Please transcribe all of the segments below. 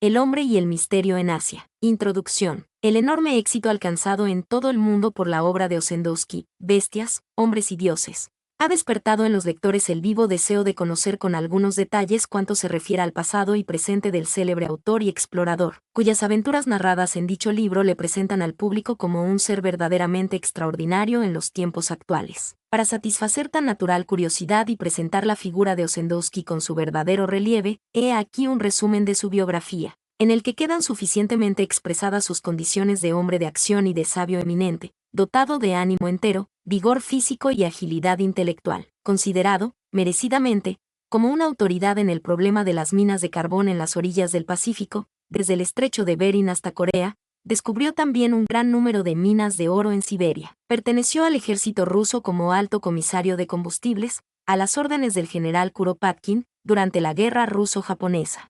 El hombre y el misterio en Asia. Introducción. El enorme éxito alcanzado en todo el mundo por la obra de Ossendowski, Bestias, hombres y dioses, ha despertado en los lectores el vivo deseo de conocer con algunos detalles cuanto se refiere al pasado y presente del célebre autor y explorador, cuyas aventuras narradas en dicho libro le presentan al público como un ser verdaderamente extraordinario en los tiempos actuales. Para satisfacer tan natural curiosidad y presentar la figura de Ossendowski con su verdadero relieve, he aquí un resumen de su biografía, en el que quedan suficientemente expresadas sus condiciones de hombre de acción y de sabio eminente, dotado de ánimo entero, vigor físico y agilidad intelectual, considerado, merecidamente, como una autoridad en el problema de las minas de carbón en las orillas del Pacífico, desde el estrecho de Bering hasta Corea. Descubrió también un gran número de minas de oro en Siberia. Perteneció al ejército ruso como alto comisario de combustibles, a las órdenes del general Kuropatkin, durante la guerra ruso-japonesa.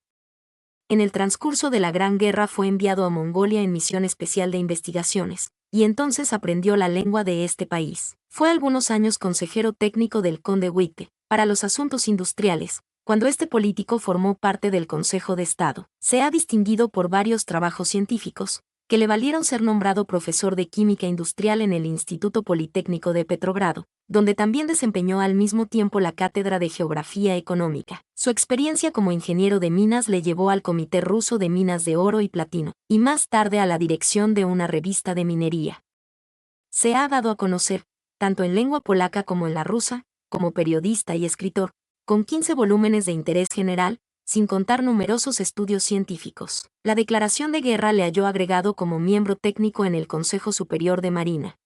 En el transcurso de la Gran Guerra fue enviado a Mongolia en misión especial de investigaciones, y entonces aprendió la lengua de este país. Fue algunos años consejero técnico del conde Witte, para los asuntos industriales, cuando este político formó parte del Consejo de Estado. Se ha distinguido por varios trabajos científicos, que le valieron ser nombrado profesor de Química Industrial en el Instituto Politécnico de Petrogrado, donde también desempeñó al mismo tiempo la cátedra de Geografía Económica. Su experiencia como ingeniero de minas le llevó al Comité Ruso de Minas de Oro y Platino, y más tarde a la dirección de una revista de minería. Se ha dado a conocer, tanto en lengua polaca como en la rusa, como periodista y escritor, con 15 volúmenes de interés general, sin contar numerosos estudios científicos. La declaración de guerra le halló agregado como miembro técnico en el Consejo Superior de Marina.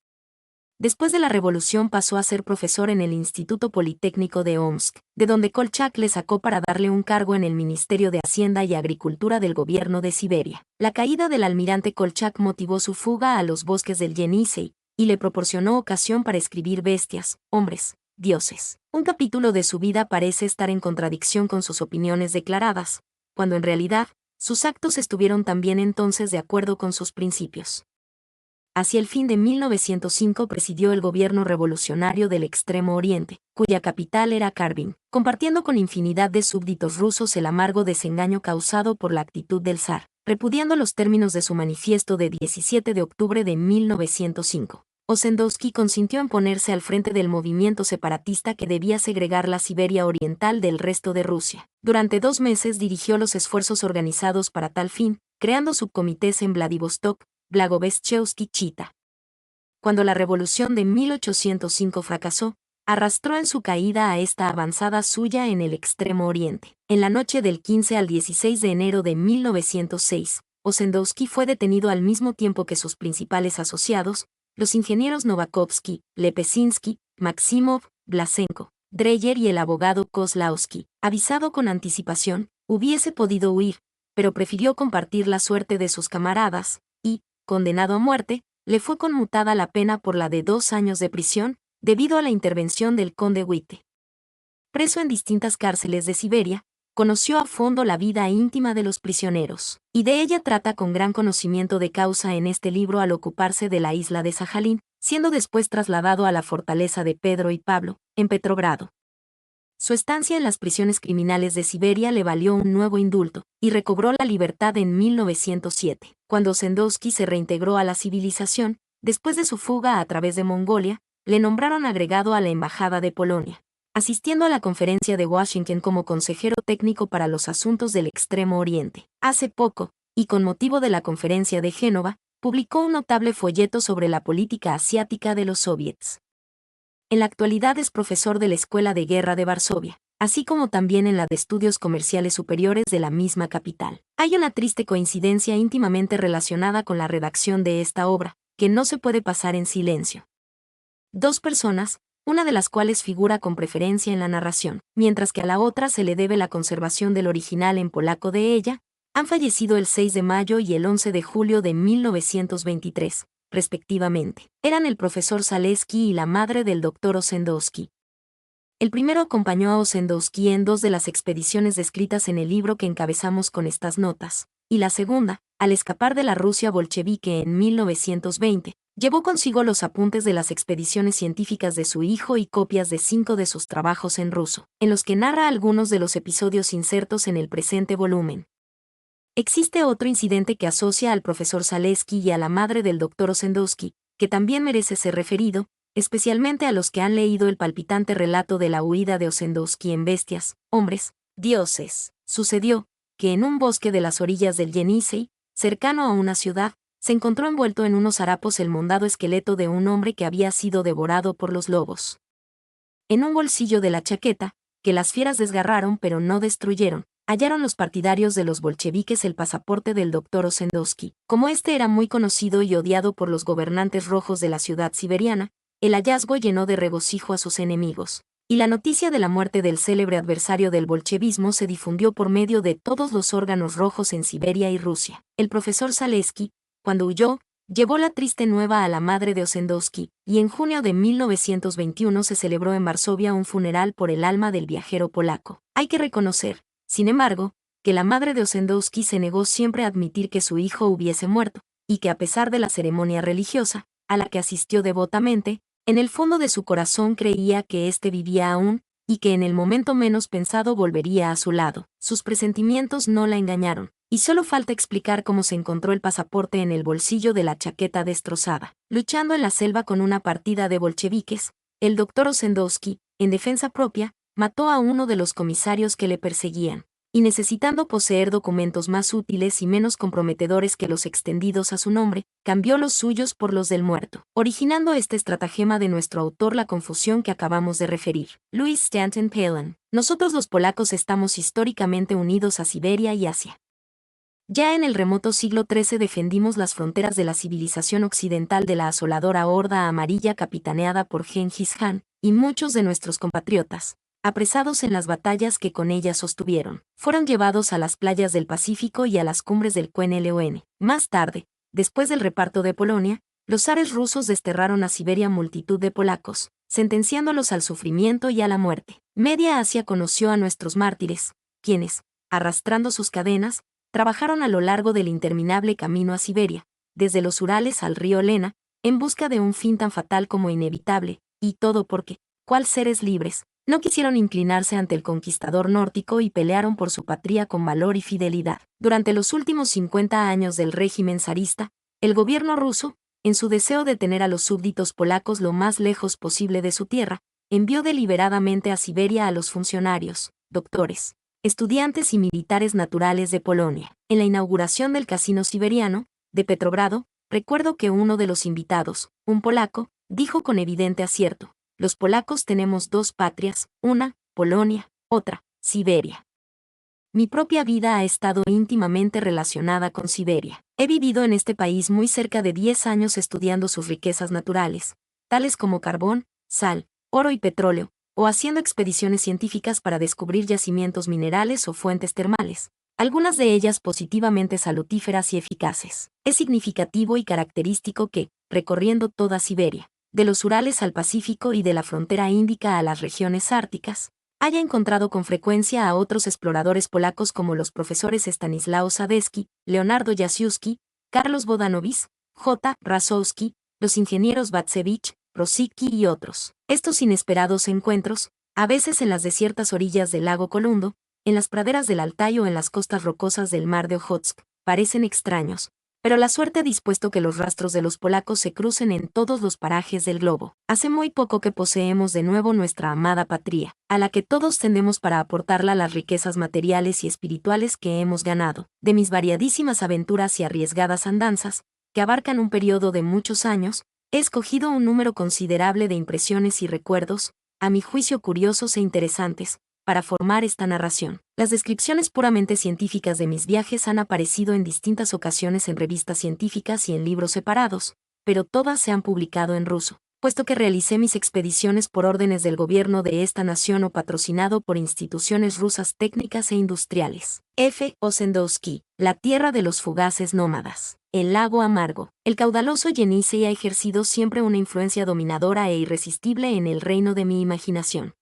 Después de la revolución pasó a ser profesor en el Instituto Politécnico de Omsk, de donde Kolchak le sacó para darle un cargo en el Ministerio de Hacienda y Agricultura del gobierno de Siberia. La caída del almirante Kolchak motivó su fuga a los bosques del Yenisei, y le proporcionó ocasión para escribir Bestias, hombres, dioses. Un capítulo de su vida parece estar en contradicción con sus opiniones declaradas, cuando en realidad, sus actos estuvieron también entonces de acuerdo con sus principios. Hacia el fin de 1905 presidió el gobierno revolucionario del Extremo Oriente, cuya capital era Karbin, compartiendo con infinidad de súbditos rusos el amargo desengaño causado por la actitud del zar, repudiando los términos de su manifiesto de 17 de octubre de 1905. Ossendowski consintió en ponerse al frente del movimiento separatista que debía segregar la Siberia Oriental del resto de Rusia. Durante 2 meses dirigió los esfuerzos organizados para tal fin, creando subcomités en Vladivostok, Blagoveshchevsky Chita. Cuando la revolución de 1805 fracasó, arrastró en su caída a esta avanzada suya en el Extremo Oriente. En la noche del 15 al 16 de enero de 1906, Ossendowski fue detenido al mismo tiempo que sus principales asociados, los ingenieros Novakovsky, Lepezinski, Maximov, Blasenko, Dreyer y el abogado Kozlowski. Avisado con anticipación, hubiese podido huir, pero prefirió compartir la suerte de sus camaradas, y, condenado a muerte, le fue conmutada la pena por la de 2 años de prisión, debido a la intervención del conde Witte. Preso en distintas cárceles de Siberia, conoció a fondo la vida íntima de los prisioneros, y de ella trata con gran conocimiento de causa en este libro al ocuparse de la isla de Sajalín, siendo después trasladado a la fortaleza de Pedro y Pablo, en Petrogrado. Su estancia en las prisiones criminales de Siberia le valió un nuevo indulto, y recobró la libertad en 1907, cuando Ossendowski se reintegró a la civilización. Después de su fuga a través de Mongolia, le nombraron agregado a la Embajada de Polonia, asistiendo a la Conferencia de Washington como consejero técnico para los asuntos del Extremo Oriente. Hace poco, y con motivo de la Conferencia de Génova, publicó un notable folleto sobre la política asiática de los soviets. En la actualidad es profesor de la Escuela de Guerra de Varsovia, así como también en la de Estudios Comerciales Superiores de la misma capital. Hay una triste coincidencia íntimamente relacionada con la redacción de esta obra, que no se puede pasar en silencio. 2 personas, una de las cuales figura con preferencia en la narración, mientras que a la otra se le debe la conservación del original en polaco de ella, han fallecido el 6 de mayo y el 11 de julio de 1923, respectivamente. Eran el profesor Zaleski y la madre del doctor Ossendowski. El primero acompañó a Ossendowski en 2 de las expediciones descritas en el libro que encabezamos con estas notas, y la segunda, al escapar de la Rusia bolchevique en 1920, llevó consigo los apuntes de las expediciones científicas de su hijo y copias de 5 de sus trabajos en ruso, en los que narra algunos de los episodios insertos en el presente volumen. Existe otro incidente que asocia al profesor Zaleski y a la madre del Dr. Ossendowski, que también merece ser referido, especialmente a los que han leído el palpitante relato de la huida de Ossendowski en Bestias, hombres, dioses. Sucedió que en un bosque de las orillas del Yenisei, cercano a una ciudad, se encontró envuelto en unos harapos el mondado esqueleto de un hombre que había sido devorado por los lobos. En un bolsillo de la chaqueta, que las fieras desgarraron pero no destruyeron, hallaron los partidarios de los bolcheviques el pasaporte del Dr. Ossendowski. Como este era muy conocido y odiado por los gobernantes rojos de la ciudad siberiana, el hallazgo llenó de regocijo a sus enemigos, y la noticia de la muerte del célebre adversario del bolchevismo se difundió por medio de todos los órganos rojos en Siberia y Rusia. El profesor Zaleski, cuando huyó, llevó la triste nueva a la madre de Ossendowski, y en junio de 1921 se celebró en Varsovia un funeral por el alma del viajero polaco. Hay que reconocer, sin embargo, que la madre de Ossendowski se negó siempre a admitir que su hijo hubiese muerto, y que a pesar de la ceremonia religiosa, a la que asistió devotamente, en el fondo de su corazón creía que éste vivía aún, y que en el momento menos pensado volvería a su lado. Sus presentimientos no la engañaron, y solo falta explicar cómo se encontró el pasaporte en el bolsillo de la chaqueta destrozada. Luchando en la selva con una partida de bolcheviques, el Dr. Ossendowski, en defensa propia, mató a uno de los comisarios que le perseguían, y necesitando poseer documentos más útiles y menos comprometedores que los extendidos a su nombre, cambió los suyos por los del muerto, originando este estratagema de nuestro autor la confusión que acabamos de referir. Louis Stanton Palin. Nosotros los polacos estamos históricamente unidos a Siberia y Asia. Ya en el remoto siglo XIII defendimos las fronteras de la civilización occidental de la asoladora Horda Amarilla capitaneada por Gengis Khan, y muchos de nuestros compatriotas, apresados en las batallas que con ella sostuvieron, fueron llevados a las playas del Pacífico y a las cumbres del QNLON. Más tarde, después del reparto de Polonia, los zares rusos desterraron a Siberia multitud de polacos, sentenciándolos al sufrimiento y a la muerte. Media Asia conoció a nuestros mártires, quienes, arrastrando sus cadenas, trabajaron a lo largo del interminable camino a Siberia, desde los Urales al río Lena, en busca de un fin tan fatal como inevitable, y todo porque, cual seres libres, no quisieron inclinarse ante el conquistador nórdico y pelearon por su patria con valor y fidelidad. Durante los últimos 50 años del régimen zarista, el gobierno ruso, en su deseo de tener a los súbditos polacos lo más lejos posible de su tierra, envió deliberadamente a Siberia a los funcionarios, doctores, estudiantes y militares naturales de Polonia. En la inauguración del casino siberiano, de Petrogrado, recuerdo que uno de los invitados, un polaco, dijo con evidente acierto: los polacos tenemos dos patrias, una, Polonia, otra, Siberia. Mi propia vida ha estado íntimamente relacionada con Siberia. He vivido en este país muy cerca de 10 años estudiando sus riquezas naturales, tales como carbón, sal, oro y petróleo, o haciendo expediciones científicas para descubrir yacimientos minerales o fuentes termales, algunas de ellas positivamente salutíferas y eficaces. Es significativo y característico que, recorriendo toda Siberia, de los Urales al Pacífico y de la frontera índica a las regiones árticas, haya encontrado con frecuencia a otros exploradores polacos como los profesores Stanislaw Sadecki, Leonardo Jasiuski, Carlos Bodanowicz, J. Rasowski, los ingenieros Batsevich, Rosicki y otros. Estos inesperados encuentros, a veces en las desiertas orillas del lago Kolundo, en las praderas del Altai o en las costas rocosas del mar de Ojotsk, parecen extraños, pero la suerte ha dispuesto que los rastros de los polacos se crucen en todos los parajes del globo. Hace muy poco que poseemos de nuevo nuestra amada patria, a la que todos tendemos para aportarla las riquezas materiales y espirituales que hemos ganado. De mis variadísimas aventuras y arriesgadas andanzas, que abarcan un periodo de muchos años, he escogido un número considerable de impresiones y recuerdos, a mi juicio curiosos e interesantes, para formar esta narración. Las descripciones puramente científicas de mis viajes han aparecido en distintas ocasiones en revistas científicas y en libros separados, pero todas se han publicado en ruso, puesto que realicé mis expediciones por órdenes del gobierno de esta nación o patrocinado por instituciones rusas técnicas e industriales. F. Ossendowski, la tierra de los fugaces nómadas. El lago amargo. El caudaloso Yenisei ha ejercido siempre una influencia dominadora e irresistible en el reino de mi imaginación.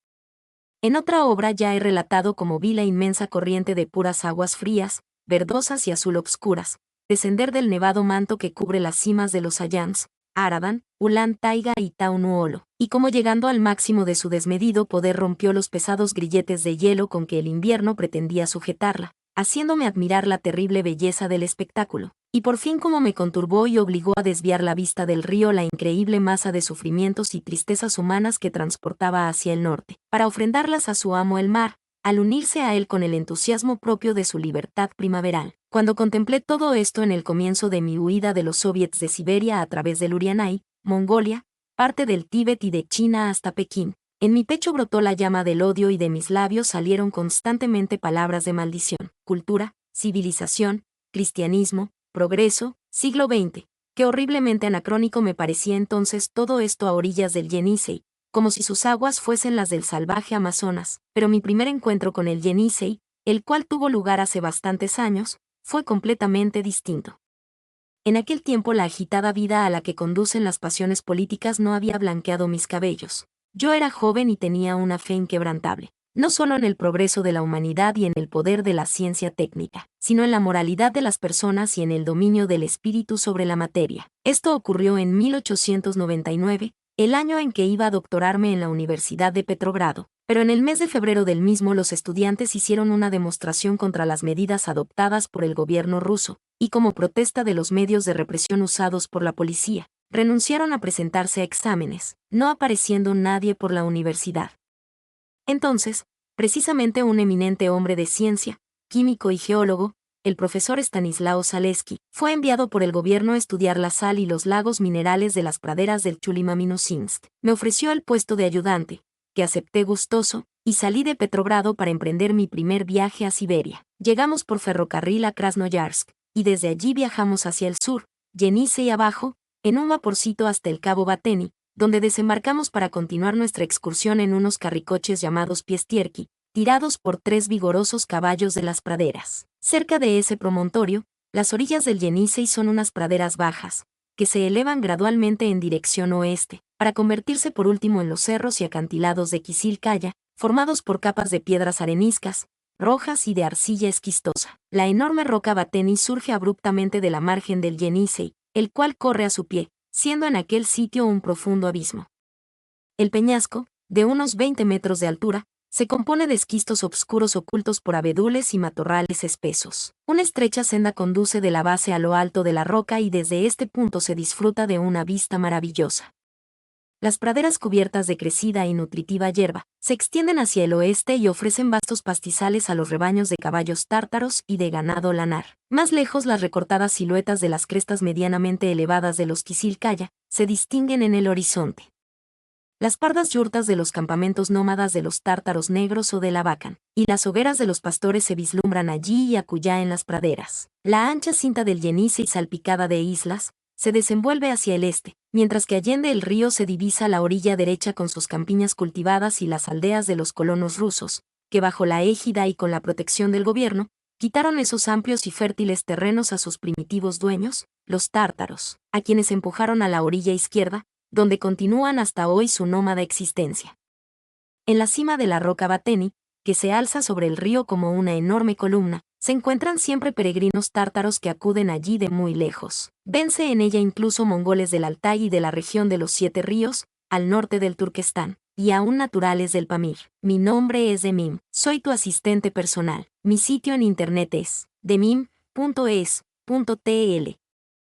En otra obra ya he relatado cómo vi la inmensa corriente de puras aguas frías, verdosas y azul obscuras, descender del nevado manto que cubre las cimas de los Sayanes, Aradan, Ulan Taiga y Taunuolo, y cómo llegando al máximo de su desmedido poder rompió los pesados grilletes de hielo con que el invierno pretendía sujetarla, haciéndome admirar la terrible belleza del espectáculo. Y por fin como me conturbó y obligó a desviar la vista del río la increíble masa de sufrimientos y tristezas humanas que transportaba hacia el norte, para ofrendarlas a su amo el mar, al unirse a él con el entusiasmo propio de su libertad primaveral. Cuando contemplé todo esto en el comienzo de mi huida de los soviets de Siberia a través del Urianai, Mongolia, parte del Tíbet y de China hasta Pekín, en mi pecho brotó la llama del odio y de mis labios salieron constantemente palabras de maldición. Cultura, civilización, cristianismo, progreso, siglo XX. Qué horriblemente anacrónico me parecía entonces todo esto a orillas del Yenisei, como si sus aguas fuesen las del salvaje Amazonas, pero mi primer encuentro con el Yenisei, el cual tuvo lugar hace bastantes años, fue completamente distinto. En aquel tiempo la agitada vida a la que conducen las pasiones políticas no había blanqueado mis cabellos. Yo era joven y tenía una fe inquebrantable, no solo en el progreso de la humanidad y en el poder de la ciencia técnica, sino en la moralidad de las personas y en el dominio del espíritu sobre la materia. Esto ocurrió en 1899, el año en que iba a doctorarme en la Universidad de Petrogrado, pero en el mes de febrero del mismo los estudiantes hicieron una demostración contra las medidas adoptadas por el gobierno ruso, y como protesta de los medios de represión usados por la policía, renunciaron a presentarse a exámenes, no apareciendo nadie por la universidad. Entonces, precisamente un eminente hombre de ciencia, químico y geólogo, el profesor Stanislao Zaleski, fue enviado por el gobierno a estudiar la sal y los lagos minerales de las praderas del Chulimaminusingsk. Me ofreció el puesto de ayudante, que acepté gustoso, y salí de Petrogrado para emprender mi primer viaje a Siberia. Llegamos por ferrocarril a Krasnoyarsk, y desde allí viajamos hacia el sur, Yenisei abajo, en un vaporcito hasta el cabo Bateni, donde desembarcamos para continuar nuestra excursión en unos carricoches llamados piestierki, tirados por 3 vigorosos caballos de las praderas. Cerca de ese promontorio, las orillas del Yenisei son unas praderas bajas, que se elevan gradualmente en dirección oeste, para convertirse por último en los cerros y acantilados de Quisilcaya, formados por capas de piedras areniscas, rojas y de arcilla esquistosa. La enorme roca Bateni surge abruptamente de la margen del Yenisei, el cual corre a su pie, siendo en aquel sitio un profundo abismo. El peñasco, de unos 20 metros de altura, se compone de esquistos obscuros ocultos por abedules y matorrales espesos. Una estrecha senda conduce de la base a lo alto de la roca y desde este punto se disfruta de una vista maravillosa. Las praderas cubiertas de crecida y nutritiva hierba se extienden hacia el oeste y ofrecen vastos pastizales a los rebaños de caballos tártaros y de ganado lanar. Más lejos las recortadas siluetas de las crestas medianamente elevadas de los Quisilcaya se distinguen en el horizonte. Las pardas yurtas de los campamentos nómadas de los tártaros negros o de la Bacan, y las hogueras de los pastores se vislumbran allí y acullá en las praderas. La ancha cinta del Yenisei salpicada de islas, se desenvuelve hacia el este, mientras que allende el río se divisa la orilla derecha con sus campiñas cultivadas y las aldeas de los colonos rusos, que bajo la égida y con la protección del gobierno, quitaron esos amplios y fértiles terrenos a sus primitivos dueños, los tártaros, a quienes empujaron a la orilla izquierda, donde continúan hasta hoy su nómada existencia. En la cima de la roca Bateni, que se alza sobre el río como una enorme columna, se encuentran siempre peregrinos tártaros que acuden allí de muy lejos. Vense en ella incluso mongoles del Altai y de la región de los 7 ríos, al norte del Turquestán, y aún naturales del Pamir. Mi nombre es Demim, soy tu asistente personal. Mi sitio en internet es demim.es.tl.